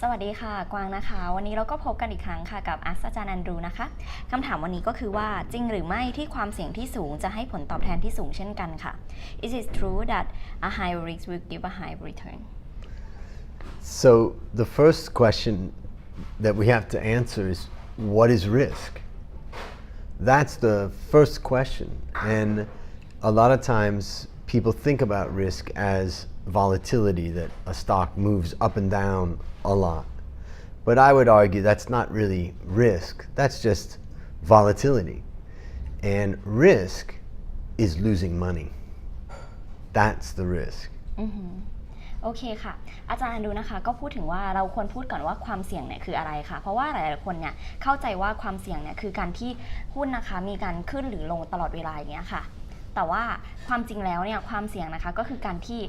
สวัสดีค่ะกวางนะคะวันนี้เราก็พบกันอีกครั้งค่ะกับอาจารย์แอนดรูนะคะคำถามวันนี้ก็คือว่าจริงหรือไม่ที่ความเสี่ยงที่สูงจะให้ผลตอบแทนที่สูงเช่นกันค่ะ Is it true that a high risk will give a high return? So the first question that we have to answer is what is risk? That's the first question. And a lot of times people think about risk as volatility, that a stock moves up and down a lot. But I would argue that's not really risk, that's just volatility. And risk is losing money. That's the risk. โอเคค่ะอาจารย์ดูนะคะก็พูดถึงว่าเราควรพูดก่อนว่าความเสี่ยงเนี่ยคืออะไรค่ะเพราะว่าหลายๆคนเนี่ยเข้าใจว่าความเสี่ยงเนี่ยคือการที่หุ้นนะคะมีการขึ้นหรือลงตลอดเวลาอย่างเงี้ยค่ะแต่ว่าความจริงแล้วเนี่ยความเสี่ยงนะคะก็คือการที่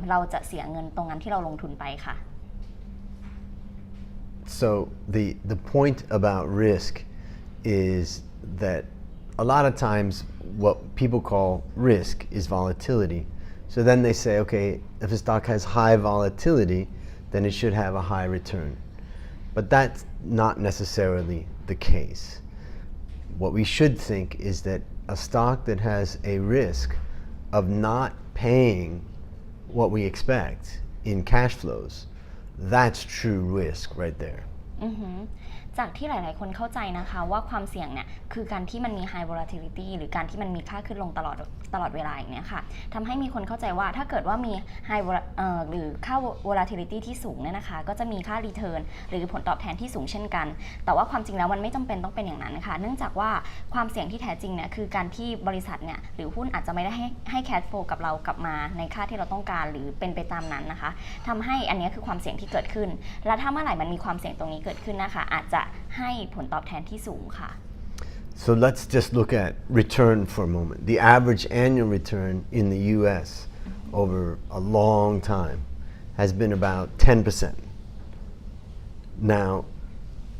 เราจะเสียเงินตรงนั้นที่เราลงทุนไปค่ะ So the point about risk is that a lot of times what people call risk is volatility. So then they say, okay, if a stock has high volatility, then it should have a high return. But that's not necessarily the case. What we should think is that a stock that has a risk of not paying what we expect in cash flows, that's true risk right there. จากที่หลายๆคนเข้าใจนะคะว่าความเสี่ยงเนี่ยคือการที่มันมี high volatility หรือการที่มันมีค่าขึ้นลงตลอดเวลาอย่างเนี้ยค่ะทำให้มีคนเข้าใจว่าถ้าเกิดว่ามี high หรือค่า volatility ที่สูงเนี่ยนะคะก็จะมีค่า return หรือผลตอบแทนที่สูงเช่นกันแต่ว่าความจริงแล้วมันไม่จำเป็นต้องเป็นอย่างนั้นค่ะเนื่องจากว่าความเสี่ยงที่แท้จริงเนี่ยคือการที่บริษัทเนี่ยหรือหุ้นอาจจะไม่ได้ให้ cash flow กับเรากลับมาในค่าที่เราต้องการหรือเป็นไปตามนั้นนะคะทำให้อันนี้คือความเสี่ยงที่เกิดขึ้นและถ้าเมื่อไหร่มันมีความเสี่ยงตรงนี้เกิดขึ้นนะคะอาจจะให้ผลตอบแทนที่สูงค่ะ So let's just look at return for a moment. The average annual return in the US over a long time has been about 10%. Now,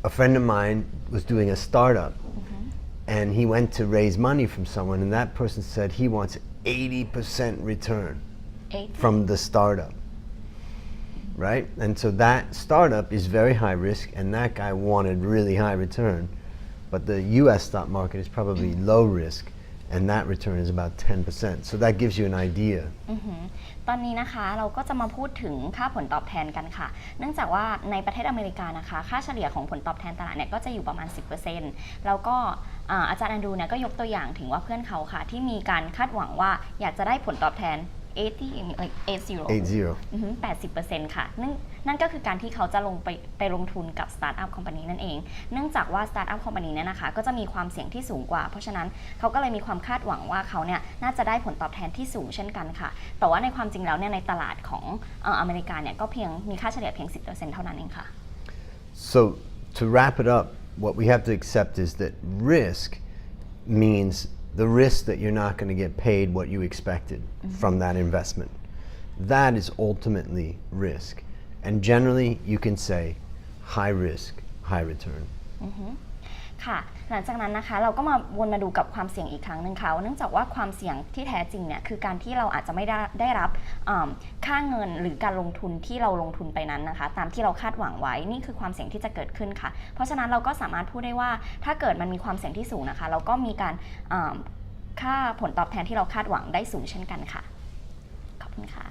a friend of mine was doing a startup and he went to raise money from someone and that person said he wants 80% return from the startup. Right? And so that startup is very high risk and that guy wanted really high return. But the US stock market is probably low risk and that return is about 10%. So that gives you an idea. ตอนนี้นะคะเราก็จะมาพูดถึงค่าผลตอบแทนกันค่ะเนื่องจากว่าในประเทศอเมริกานะคะค่าเฉลี่ยของผลตอบแทนตลาดเนี่ยก็จะอยู่ประมาณ 10% แล้วก็อาจารย์แอนดรูเนี่ยก็ยกตัวอย่างถึงว่าเพื่อนเขาค่ะที่มีการคาดหวังว่าอยากจะได้ผลตอบแทน80% ค่ะนั่นก็คือการที่เขาจะไปลงทุนกับสตาร์ทอัพคอมพานีนั่นเองเนื่องจากว่าสตาร์ทอัพคอมพานีเนี่ยนะคะก็จะมีความเสี่ยงที่สูงกว่าเพราะฉะนั้นเขาก็เลยมีความคาดหวังว่าเขาเนี่ยน่าจะได้ผลตอบแทนที่สูงเช่นกันค่ะแต่ว่าในความจริงแล้วเนี่ยในตลาดของอเมริกาเนี่ยก็เพียงมีค่าเฉลี่ยเพียง 10% เท่านั้นเองค่ะ So to wrap it up, what we have to accept is that risk means the risk that you're not going to get paid what you expected from that investment. That is ultimately risk. And generally, you can say high risk, high return. ค่ะหลังจากนั้นนะคะเราก็มาวนมาดูกับความเสี่ยงอีกครั้งหนึ่งค่ะเนื่องจากว่าความเสี่ยงที่แท้จริงเนี่ยคือการที่เราอาจจะไม่ได้รับค่าเงินหรือการลงทุนที่เราลงทุนไปนั้นนะคะตามที่เราคาดหวังไว้นี่คือความเสี่ยงที่จะเกิดขึ้นค่ะเพราะฉะนั้นเราก็สามารถพูดได้ว่าถ้าเกิดมันมีความเสี่ยงที่สูงนะคะเราก็มีการค่าผลตอบแทนที่เราคาดหวังได้สูงเช่นกันค่ะขอบคุณค่ะ